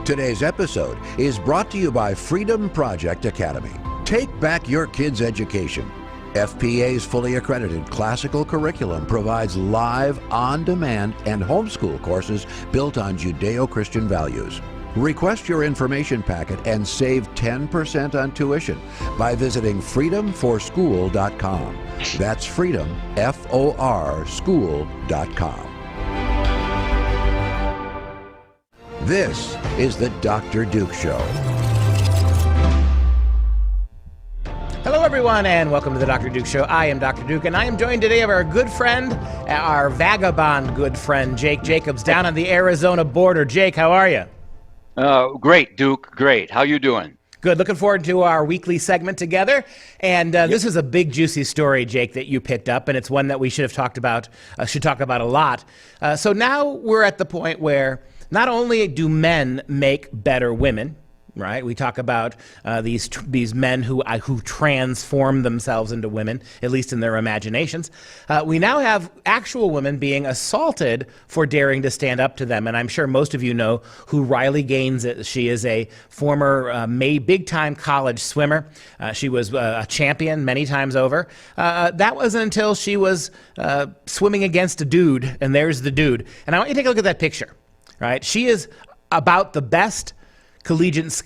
Today's episode is brought to you by FreedomProject Academy. Take back your kids' education. FPA's fully accredited classical curriculum provides live, on-demand, and homeschool courses built on Judeo-Christian values. Request your information packet and save 10% on tuition by visiting freedomforschool.com. That's freedom, F-O-R, school.com. This is the Dr. Duke Show. Hello, everyone, and welcome to the Dr. Duke Show. I am Dr. Duke, and I am joined today of our good friend, our vagabond good friend, Jake Jacobs, down on the Arizona border. Jake, how are you? Great, Duke. Great. How you doing? Good. Looking forward to our weekly segment together. And This is a big, juicy story, Jake, that you picked up, and it's one that we should talk about a lot. So now we're at the point where not only do men make better women, right? We talk about these men who transform themselves into women, at least in their imaginations. We now have actual women being assaulted for daring to stand up to them. And I'm sure most of you know who Riley Gaines is. She is a former big-time college swimmer. She was a champion many times over. That wasn't until she was swimming against a dude, and there's the dude. And I want you to take a look at that picture, right? She is about the best collegiate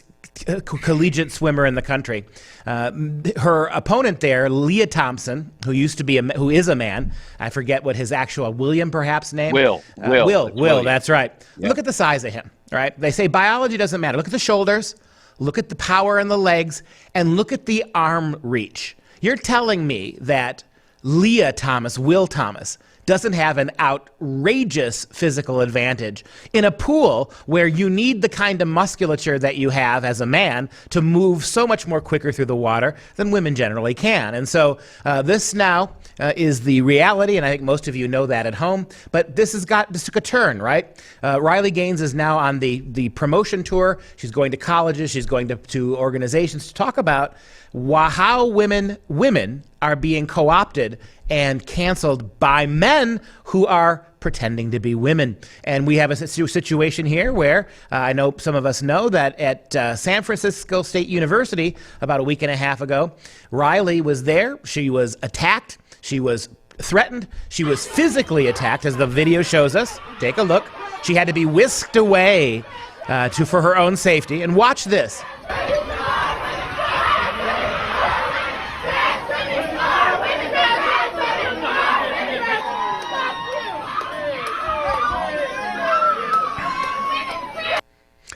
swimmer in the country. Her opponent there, Leah Thompson, who is a man. I forget what his actual William perhaps name. Will. That's right. Yeah. Look at the size of him. Right? They say biology doesn't matter. Look at the shoulders. Look at the power in the legs, and look at the arm reach. You're telling me that Will Thomas, doesn't have an outrageous physical advantage in a pool where you need the kind of musculature that you have as a man to move so much more quicker through the water than women generally can. And so this now is the reality, and I think most of you know that at home, but this took a turn, right? Riley Gaines is now on the promotion tour. She's going to colleges, she's going to organizations to talk about how women are being co-opted and canceled by men who are pretending to be women. And we have a situation here where I know some of us know that at San Francisco State University about a week and a half ago, Riley was there. She was attacked. She was threatened. She was physically attacked, as the video shows us. Take a look. She had to be whisked away for her own safety. And watch this.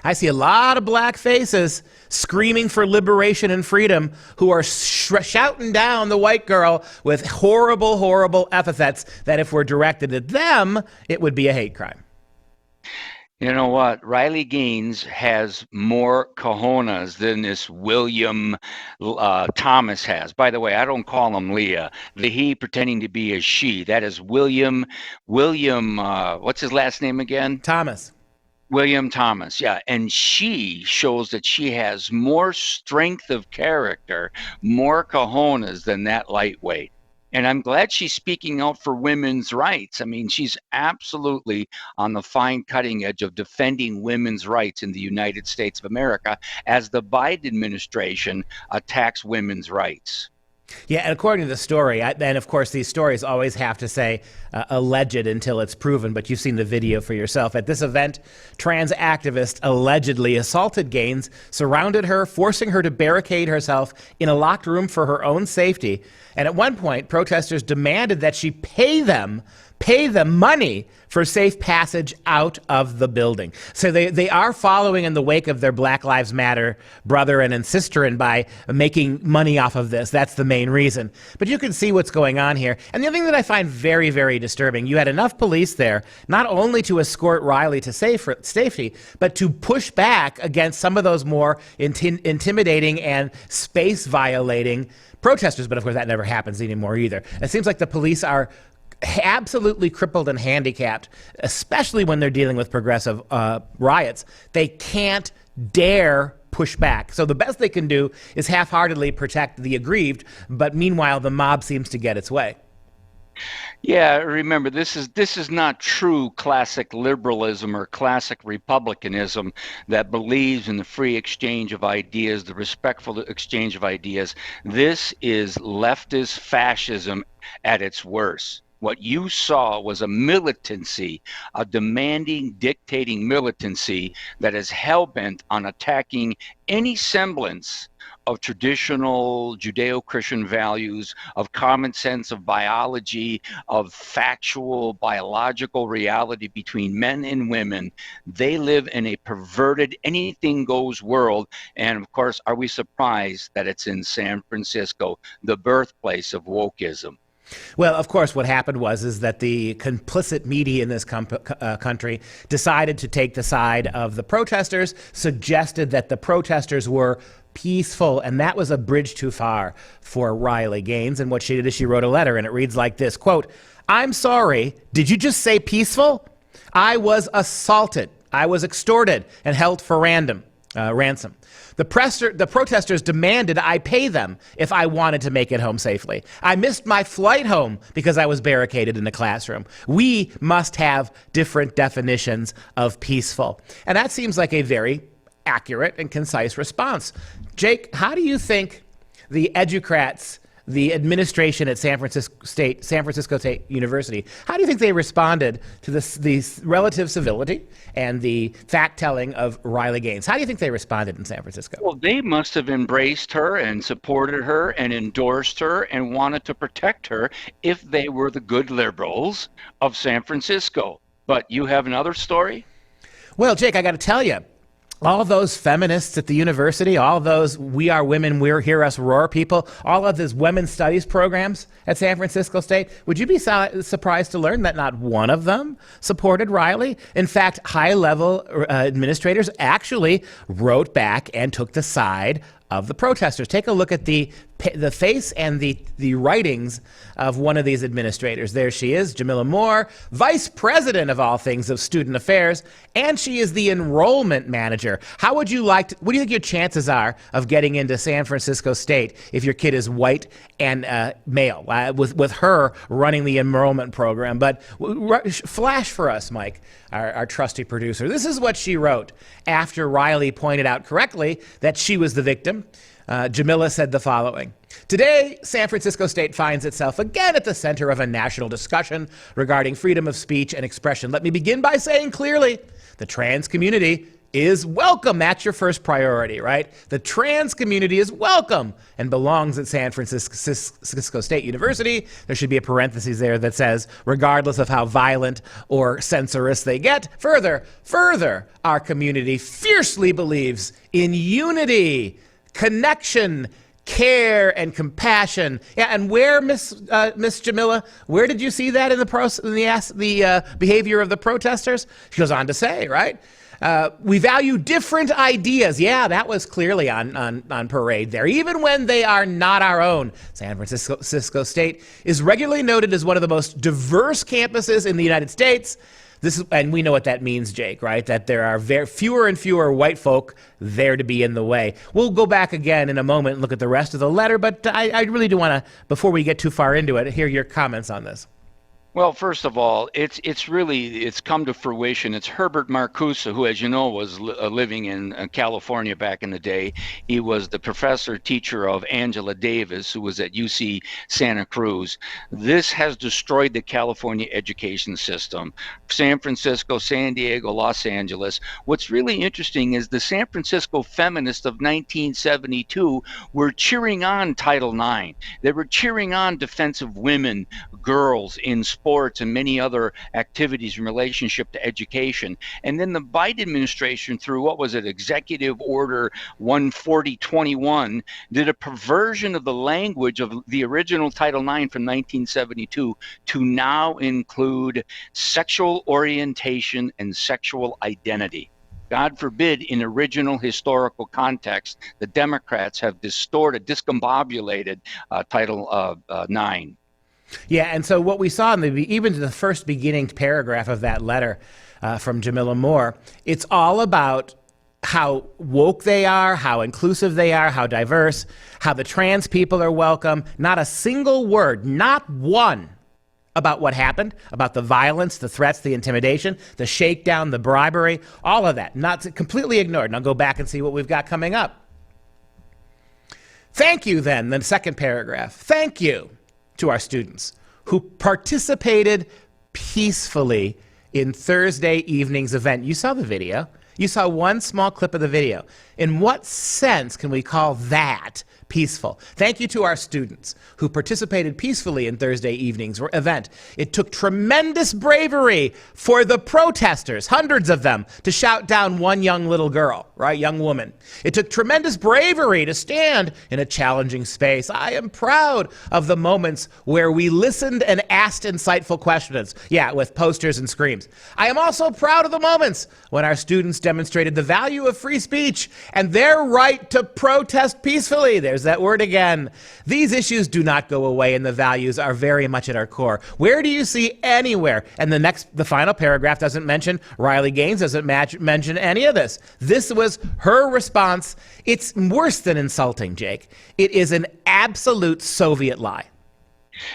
I see a lot of black faces screaming for liberation and freedom who are shouting down the white girl with horrible, horrible epithets that if we're directed at them, it would be a hate crime. You know what? Riley Gaines has more cojones than this William Thomas has. By the way, I don't call him Leah. The he pretending to be a she. That is William, what's his last name again? Thomas. William Thomas, yeah. And she shows that she has more strength of character, more cojones than that lightweight. And I'm glad she's speaking out for women's rights. I mean, she's absolutely on the fine cutting edge of defending women's rights in the United States of America as the Biden administration attacks women's rights. Yeah, and according to the story, and of course these stories always have to say alleged until it's proven, but you've seen the video for yourself. At this event, trans activists allegedly assaulted Gaines, surrounded her, forcing her to barricade herself in a locked room for her own safety. And at one point, protesters demanded that she pay them money for safe passage out of the building. So they are following in the wake of their Black Lives Matter brother and sister, and by making money off of this. That's the main reason. But you can see what's going on here. And the other thing that I find very, very disturbing, you had enough police there not only to escort Riley to safety, but to push back against some of those more intimidating and space-violating protesters. But of course, that never happens anymore either. It seems like the police are absolutely crippled and handicapped, especially when they're dealing with progressive riots. They can't dare push back. So the best they can do is half-heartedly protect the aggrieved, but meanwhile, the mob seems to get its way. Yeah, remember this is not true classic liberalism or classic republicanism that believes in the free exchange of ideas, the respectful exchange of ideas. This is leftist fascism at its worst. What you saw was a militancy, a demanding, dictating militancy that is hell-bent on attacking any semblance of traditional Judeo-Christian values, of common sense, of biology, of factual biological reality between men and women. They live in a perverted, anything goes world. And of course, are we surprised that it's in San Francisco, the birthplace of wokeism? Well, of course, what happened is that the complicit media in this country decided to take the side of the protesters, suggested that the protesters were peaceful, and that was a bridge too far for Riley Gaines. And what she did is she wrote a letter, and it reads like this, quote, "I'm sorry, did you just say peaceful? I was assaulted. I was extorted and held for ransom. The protesters demanded I pay them if I wanted to make it home safely. I missed my flight home because I was barricaded in the classroom. We must have different definitions of peaceful." And that seems like a very accurate and concise response. Jake, how do you think the educrats, the administration at San Francisco State University, how do you think they responded to the relative civility and the fact-telling of Riley Gaines? How do you think they responded in San Francisco? Well, they must have embraced her and supported her and endorsed her and wanted to protect her if they were the good liberals of San Francisco. But you have another story? Well, Jake, I got to tell you, all those feminists at the university, all those We Are Women, We're Hear Us Roar people, all of those women's studies programs at San Francisco State, would you be surprised to learn that not one of them supported Riley? In fact, high-level administrators actually wrote back and took the side of the protesters. Take a look at the face and the writings of one of these administrators. There she is, Jamila Moore, vice president of all things of student affairs, and she is the enrollment manager. How would you like to, what do you think your chances are of getting into San Francisco State if your kid is white and male, with her running the enrollment program? But flash for us, Mike, our trusty producer. This is what she wrote after Riley pointed out correctly that she was the victim. Jamila said the following: "Today, San Francisco State finds itself again at the center of a national discussion regarding freedom of speech and expression. Let me begin by saying clearly, the trans community is welcome." That's your first priority, right? The trans community is welcome and belongs at San Francisco State University. There should be a parenthesis there that says, regardless of how violent or censorious they get. Further, our community fiercely believes in unity, connection, care, and compassion. Yeah, and where, Miss Jamila, where did you see that in the behavior of the protesters? She goes on to say, right? We value different ideas. Yeah, that was clearly on parade there, even when they are not our own. San Francisco State is regularly noted as one of the most diverse campuses in the United States. And we know what that means, Jake, right? That there are fewer and fewer white folk there to be in the way. We'll go back again in a moment and look at the rest of the letter, but I really do want to, before we get too far into it, hear your comments on this. Well, first of all, it's come to fruition. It's Herbert Marcuse, who, as you know, was living in California back in the day. He was the professor teacher of Angela Davis, who was at UC Santa Cruz. This has destroyed the California education system. San Francisco, San Diego, Los Angeles. What's really interesting is the San Francisco feminists of 1972 were cheering on Title IX. They were cheering on defense of women, girls in sports and many other activities in relationship to education. And then the Biden administration, through what was it, Executive Order 14021, did a perversion of the language of the original Title IX from 1972 to now include sexual orientation and sexual identity. God forbid, in original historical context, the Democrats have discombobulated Title IX. Yeah, and so what we saw in even the first beginning paragraph of that letter from Jamila Moore, it's all about how woke they are, how inclusive they are, how diverse, how the trans people are welcome. Not a single word, not one, about what happened, about the violence, the threats, the intimidation, the shakedown, the bribery, all of that. Not completely ignored. And I'll go back and see what we've got coming up. Thank you, then, the second paragraph. Thank you to our students who participated peacefully in Thursday evening's event. You saw the video. You saw one small clip of the video. In what sense can we call that peaceful? Thank you to our students who participated peacefully in Thursday evening's event. It took tremendous bravery for the protesters, hundreds of them, to shout down one young little girl, right, young woman. It took tremendous bravery to stand in a challenging space. I am proud of the moments where we listened and asked insightful questions, with posters and screams. I am also proud of the moments when our students demonstrated the value of free speech and their right to protest peacefully. There's that word again. These issues do not go away, and the values are very much at our core. Where do you see anywhere? And the final paragraph doesn't mention Riley Gaines, doesn't mention any of this. This was her response. It's worse than insulting, Jake. It is an absolute Soviet lie.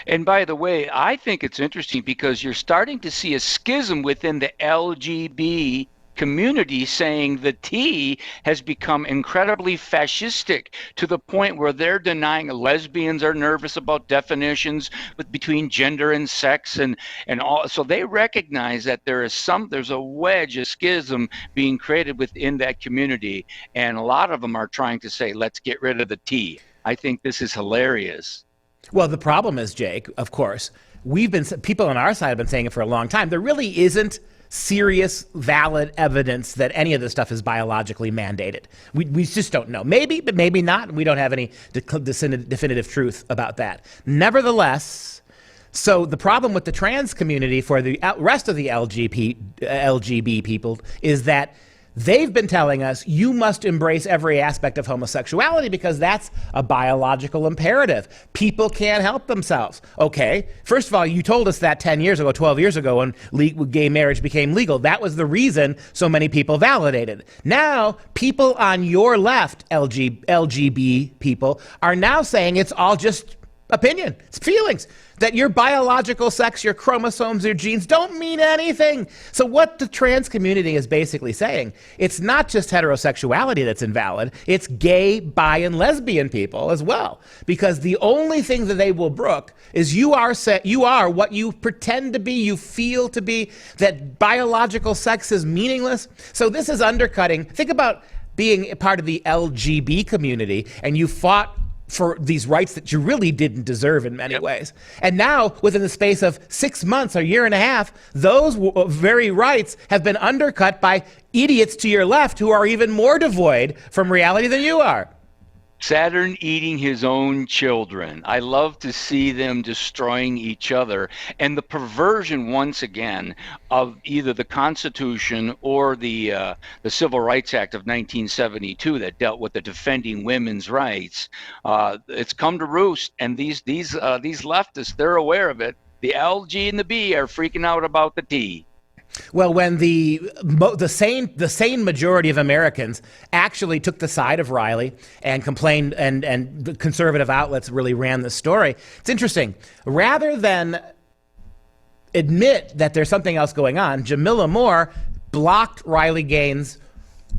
And by the way, I think it's interesting because you're starting to see a schism within the LGB community saying the T has become incredibly fascistic to the point where they're denying lesbians are nervous about definitions between gender and sex and all. So they recognize that there's a wedge, a schism being created within that community. And a lot of them are trying to say, let's get rid of the T. I think this is hilarious. Well, the problem is, Jake, of course, people on our side have been saying it for a long time. There really isn't serious, valid evidence that any of this stuff is biologically mandated. We just don't know. Maybe, but maybe not. We don't have any definitive truth about that. Nevertheless, so the problem with the trans community for the rest of the LGB people is that they've been telling us you must embrace every aspect of homosexuality because that's a biological imperative. People can't help themselves. Okay, first of all, you told us that 10 years ago, 12 years ago when gay marriage became legal. That was the reason so many people validated. Now, people on your left, LGB people, are now saying it's all just opinion, it's feelings, that your biological sex, your chromosomes, your genes don't mean anything. So what the trans community is basically saying, it's not just heterosexuality that's invalid, it's gay, bi, and lesbian people as well. Because the only thing that they will brook is you are what you pretend to be, you feel to be, that biological sex is meaningless. So this is undercutting. Think about being a part of the LGB community and you fought for these rights that you really didn't deserve in many ways. And now, within the space of 6 months, a year and a half, those very rights have been undercut by idiots to your left who are even more devoid from reality than you are. Saturn eating his own children. I love to see them destroying each other. And the perversion, once again, of either the Constitution or the Civil Rights Act of 1972 that dealt with the defending women's rights, it's come to roost. And these leftists, they're aware of it. The L, G, and the B are freaking out about the T. Well, when the sane majority of Americans actually took the side of Riley and complained, and the conservative outlets really ran the story, it's interesting. Rather than admit that there's something else going on, Jamila Moore blocked Riley Gaines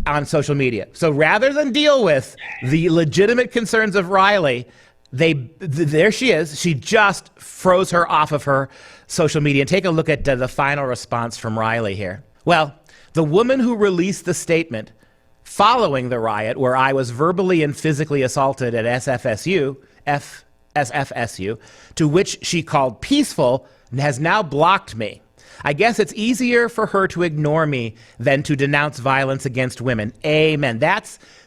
on social media. So rather than deal with the legitimate concerns of Riley, there she is. She just froze her off of her social media. And take a look at the final response from Riley here. Well, the woman who released the statement following the riot where I was verbally and physically assaulted at SFSU, to which she called peaceful, has now blocked me. I guess it's easier for her to ignore me than to denounce violence against women. Amen.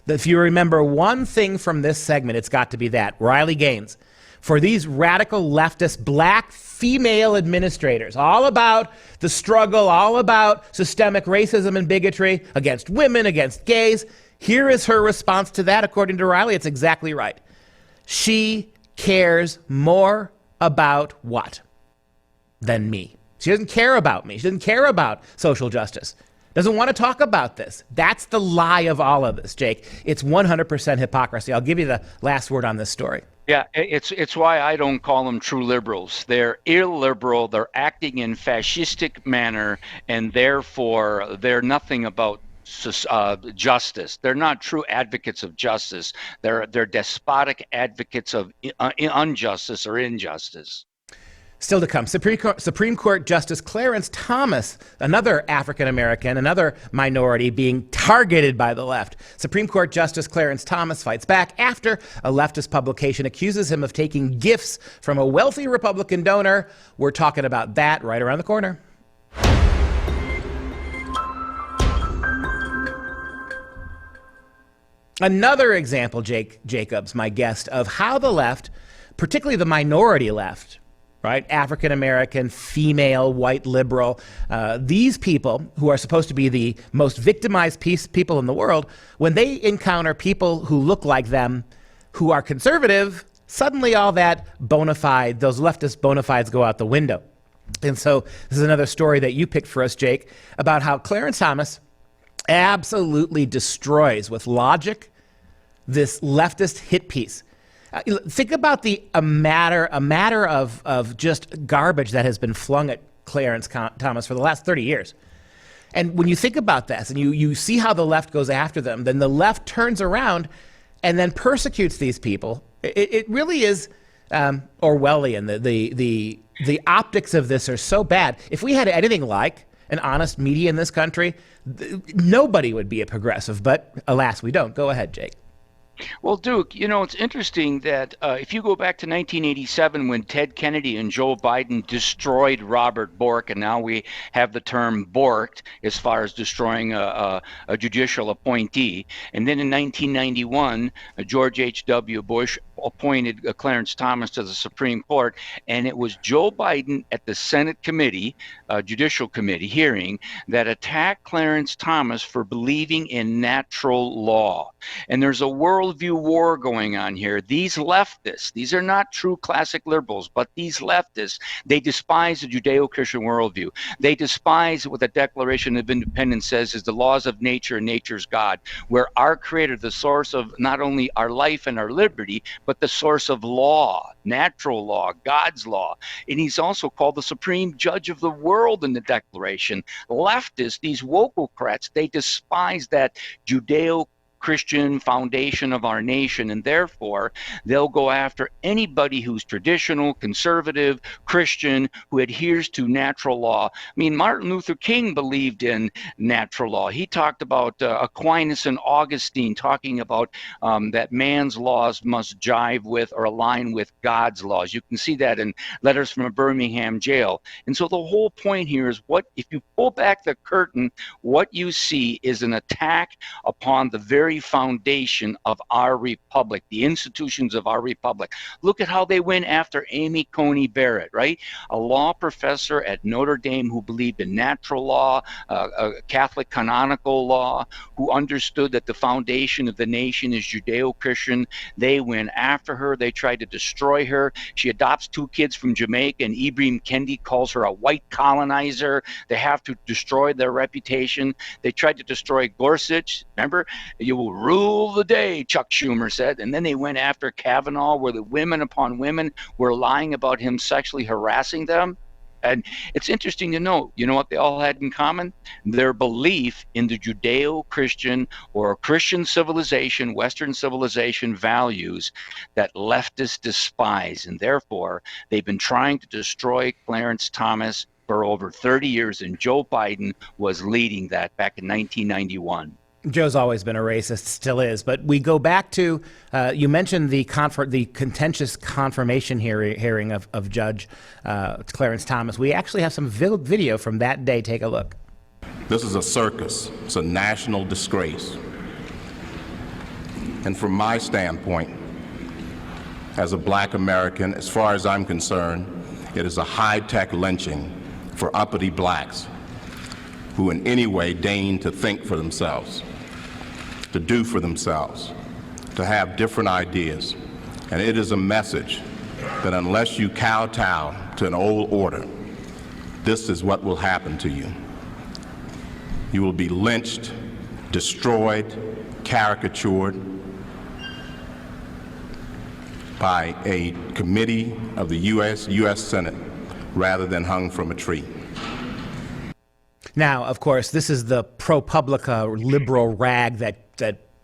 If you remember one thing from this segment, it's got to be that. Riley Gaines. For these radical leftist black female administrators, all about the struggle, all about systemic racism and bigotry against women, against gays, here is her response to that, according to Riley. It's exactly right. She cares more about what than me. She doesn't care about me. She doesn't care about social justice. Doesn't want to talk about this. That's the lie of all of this, Jake. It's 100% hypocrisy. I'll give you the last word on this story. Yeah, it's why I don't call them true liberals. They're illiberal. They're acting in fascistic manner, and therefore they're nothing about justice. They're not true advocates of justice. They're despotic advocates of injustice or injustice. Still to come, Supreme Court Justice Clarence Thomas, another African American, another minority being targeted by the left. Supreme Court Justice Clarence Thomas fights back after a leftist publication accuses him of taking gifts from a wealthy Republican donor. We're talking about that right around the corner. Another example, Jacobs, my guest, of how the left, particularly the minority left, right? African American, female, white, liberal. These people who are supposed to be the most victimized people in the world, when they encounter people who look like them, who are conservative, suddenly all that bona fide, those leftist bona fides go out the window. And so this is another story that you picked for us, Jake, about how Clarence Thomas absolutely destroys with logic this leftist hit piece. Think about a matter of just garbage that has been flung at Clarence Thomas for the last 30 years. And when you think about this and you see how the left goes after them, then the left turns around and then persecutes these people. It really is Orwellian. The optics of this are so bad. If we had anything like an honest media in this country, nobody would be a progressive. But alas, we don't. Go ahead, Jake. Well, Duke, it's interesting that if you go back to 1987 when Ted Kennedy and Joe Biden destroyed Robert Bork, and now we have the term borked as far as destroying a judicial appointee. And then in 1991, George H.W. Bush appointed Clarence Thomas to the Supreme Court, and it was Joe Biden at the Senate committee, Judicial Committee hearing, that attacked Clarence Thomas for believing in natural law. And there's a worldview war going on here. These leftists, these are not true classic liberals, but these leftists, they despise the Judeo-Christian worldview. They despise what the Declaration of Independence says is the laws of nature and nature's God, where our Creator, the source of not only our life and our liberty, but the source of law, natural law, God's law. And he's also called the supreme judge of the world in the Declaration. Leftists, these wokocrats, they despise that Judeo-Christian foundation of our nation, and therefore they'll go after anybody who's traditional, conservative, Christian, who adheres to natural law. I mean, Martin Luther King believed in natural law. He talked about Aquinas and Augustine talking about that man's laws must jive with or align with God's laws. You can see that in Letters from a Birmingham Jail. And so the whole point here is, what if you pull back the curtain, what you see is an attack upon the very foundation of our republic, the institutions of our republic. Look at how they went after Amy Coney Barrett, right? A law professor at Notre Dame who believed in natural law, Catholic canonical law, who understood that the foundation of the nation is Judeo-Christian. They went after her. They tried to destroy her. She adopts 2 kids from Jamaica, and Ibram Kendi calls her a white colonizer. They have to destroy their reputation. They tried to destroy Gorsuch. Remember, you will rule the day, Chuck Schumer said. And then they went after Kavanaugh, where the women upon women were lying about him sexually harassing them. And it's interesting to note, you know what they all had in common? Their belief in the Judeo-Christian or Christian civilization, Western civilization values that leftists despise. And therefore, they've been trying to destroy Clarence Thomas for over 30 years, and Joe Biden was leading that back in 1991. Joe's always been a racist, still is. But we go back to, you mentioned the contentious confirmation hearing of Judge Clarence Thomas. We actually have some video from that day. Take a look. This is a circus. It's a national disgrace. And from my standpoint, as a black American, as far as I'm concerned, it is a high-tech lynching for uppity blacks who in any way deign to think for themselves, to do for themselves, to have different ideas. And it is a message that unless you kowtow to an old order, this is what will happen to you. You will be lynched, destroyed, caricatured. by a committee of the U.S. Senate rather than hung from a tree. Now, of course, this is the ProPublica liberal rag that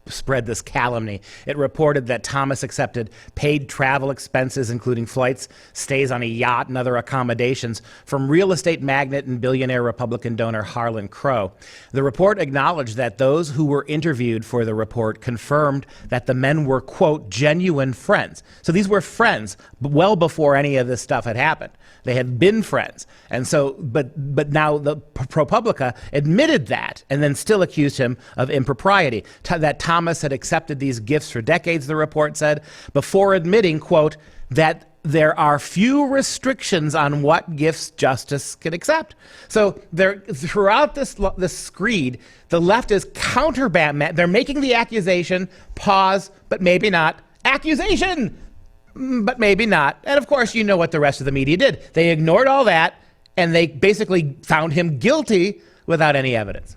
spread this calumny. It reported that Thomas accepted paid travel expenses, including flights, stays on a yacht, and other accommodations from real estate magnate and billionaire Republican donor Harlan Crow. The report acknowledged that those who were interviewed for the report confirmed that the men were, quote, genuine friends. So these were friends well before any of this stuff had happened. They had been friends. And so, but now the ProPublica admitted that and then still accused him of impropriety. That Thomas had accepted these gifts for decades, the report said, before admitting, quote, that there are few restrictions on what gifts justice can accept. So throughout this screed, the left is counterband. They're making the accusation, pause, but maybe not, accusation, but maybe not. And of course, you know what the rest of the media did. They ignored all that, and they basically found him guilty without any evidence.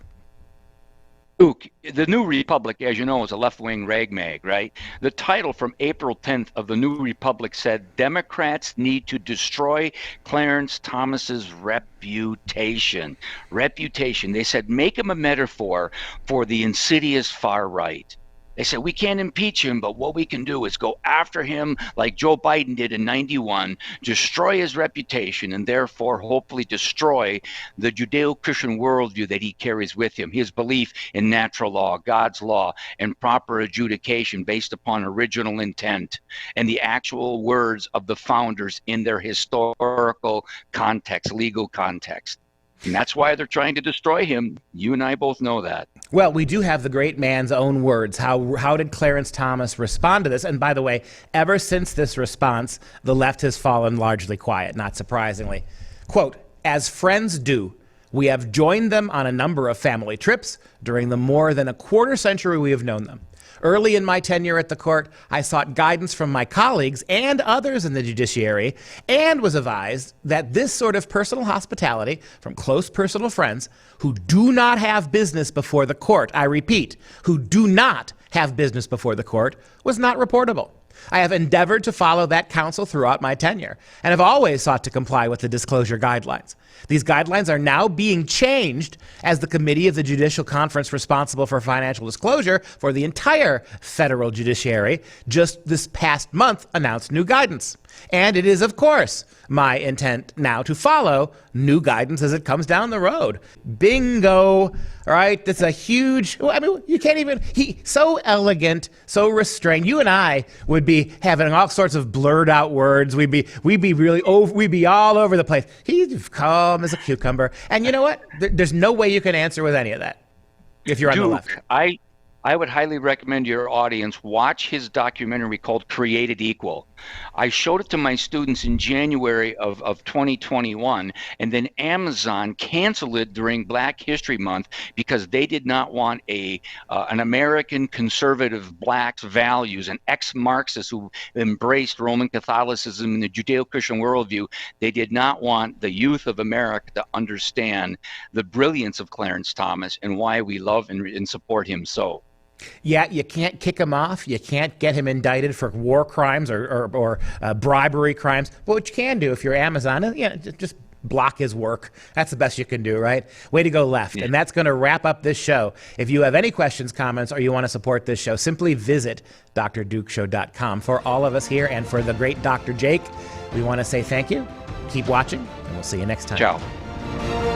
Luke, the New Republic, as you know, is a left-wing rag mag, right? The title from April 10th of the New Republic said, Democrats need to destroy Clarence Thomas's reputation. Reputation. They said, make him a metaphor for the insidious far right. They said, we can't impeach him, but what we can do is go after him like Joe Biden did in '91, destroy his reputation, and therefore hopefully destroy the Judeo-Christian worldview that he carries with him, his belief in natural law, God's law, and proper adjudication based upon original intent and the actual words of the founders in their historical context, legal context. And that's why they're trying to destroy him. You and I both know that. Well, we do have the great man's own words. How did Clarence Thomas respond to this? And by the way, ever since this response, the left has fallen largely quiet, not surprisingly. Quote, as friends do, we have joined them on a number of family trips during the more than a quarter century we have known them. Early in my tenure at the court, I sought guidance from my colleagues and others in the judiciary and was advised that this sort of personal hospitality from close personal friends who do not have business before the court, I repeat, who do not have business before the court, was not reportable. I have endeavored to follow that counsel throughout my tenure and have always sought to comply with the disclosure guidelines. These guidelines are now being changed as the committee of the Judicial Conference responsible for financial disclosure for the entire federal judiciary just this past month announced new guidance. And it is, of course, my intent now to follow new guidance as it comes down the road. Bingo, all right? That's a huge, I mean, you can't even, so elegant, so restrained. You and I would be having all sorts of blurred out words. We'd be all over the place. He's calm as a cucumber. And you know what? There's no way you can answer with any of that if you're on the left. I would highly recommend your audience watch his documentary called Created Equal. I showed it to my students in January of 2021, and then Amazon canceled it during Black History Month because they did not want an American conservative black's values, an ex-Marxist who embraced Roman Catholicism and the Judeo-Christian worldview. They did not want the youth of America to understand the brilliance of Clarence Thomas and why we love and support him so. Yeah, you can't kick him off. You can't get him indicted for war crimes or bribery crimes. But what you can do if you're Amazon, just block his work. That's the best you can do, right? Way to go left. Yeah. And that's going to wrap up this show. If you have any questions, comments, or you want to support this show, simply visit drdukeshow.com. For all of us here and for the great Dr. Jake, we want to say thank you. Keep watching, and we'll see you next time. Ciao.